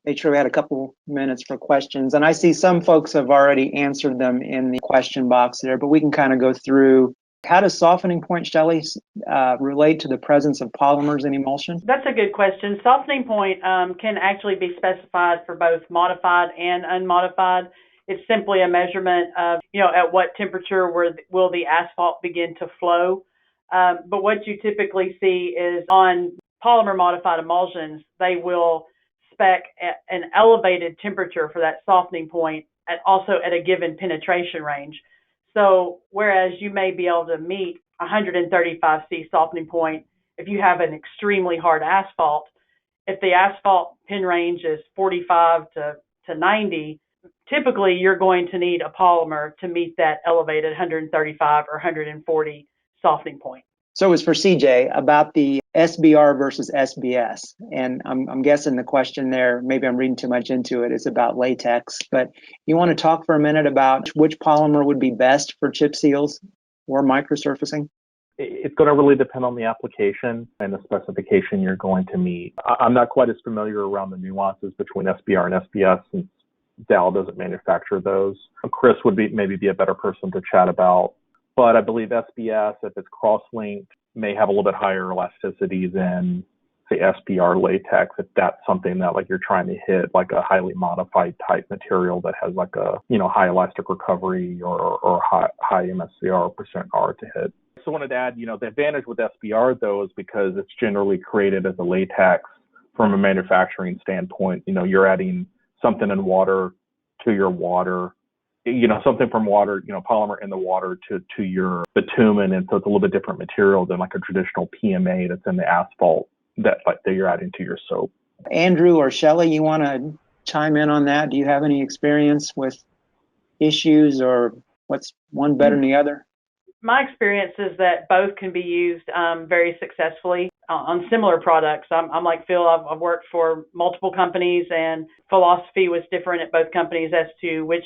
made sure we had a couple minutes for questions. And I see some folks have already answered them in the question box there, but we can kind of go through. How does softening point, Shelley, relate to the presence of polymers in emulsion? That's a good question. Softening point can actually be specified for both modified and unmodified. It's simply a measurement of, at what temperature will the asphalt begin to flow. But what you typically see is on polymer modified emulsions, they will spec at an elevated temperature for that softening point and also at a given penetration range. So whereas you may be able to meet 135 C softening point if you have an extremely hard asphalt, if the asphalt pen range is 45 to 90, typically you're going to need a polymer to meet that elevated 135 or 140 softening point. So it was for CJ about the SBR versus SBS. And I'm guessing the question there, maybe I'm reading too much into it, is about latex. But you want to talk for a minute about which polymer would be best for chip seals or microsurfacing? It's going to really depend on the application and the specification you're going to meet. I'm not quite as familiar around the nuances between SBR and SBS since Dow doesn't manufacture those. Chris would maybe be a better person to chat about. But I believe SBS, if it's cross-linked, may have a little bit higher elasticity than, say, SBR latex, if that's something that you're trying to hit, like a highly modified type material that has a high elastic recovery or high MSCR % R to hit. So I wanted to add, the advantage with SBR though is because it's generally created as a latex from a manufacturing standpoint. You're adding something in water to your water. Something from water, polymer in the water to your bitumen. And so it's a little bit different material than a traditional PMA that's in the asphalt that you're adding to your soap. Andrew or Shelley, you want to chime in on that? Do you have any experience with issues or what's one better than the other? My experience is that both can be used very successfully on similar products. I'm like Phil, I've worked for multiple companies and philosophy was different at both companies as to which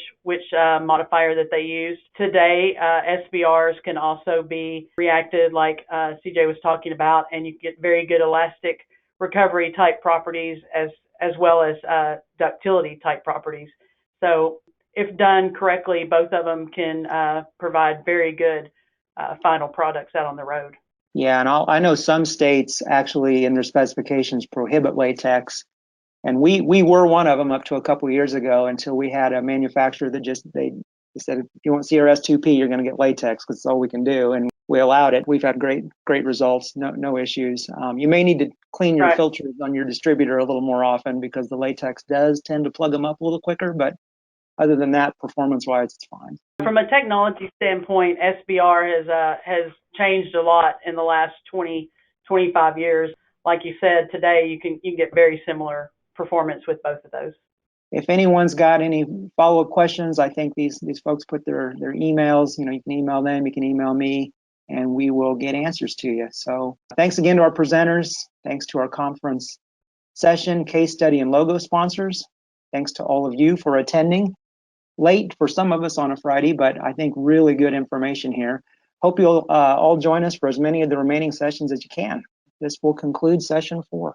modifier that they used. Today, SBRs can also be reacted like CJ was talking about, and you get very good elastic recovery type properties as well as ductility type properties. So if done correctly, both of them can provide very good final products out on the road. Yeah, and I know some states actually in their specifications prohibit latex, and we were one of them up to a couple of years ago until we had a manufacturer that they said, if you want CRS2P, you're going to get latex because it's all we can do, and we allowed it. We've had great results, no issues. You may need to clean your filters on your distributor a little more often because the latex does tend to plug them up a little quicker, but other than that, performance-wise, it's fine. From a technology standpoint, SBR has changed a lot in the last 25 years. Like you said, today you can get very similar performance with both of those. If anyone's got any follow-up questions, I think these folks put their emails. You can email them, you can email me, and we will get answers to you. So thanks again to our presenters. Thanks to our conference session, case study, and logo sponsors. Thanks to all of you for attending. Late for some of us on a Friday, but I think really good information here. Hope you'll all join us for as many of the remaining sessions as you can. This will conclude session 4.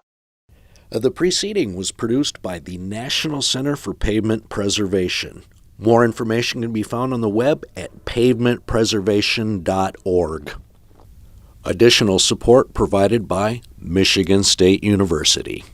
The preceding was produced by the National Center for Pavement Preservation. More information can be found on the web at pavementpreservation.org. Additional support provided by Michigan State University.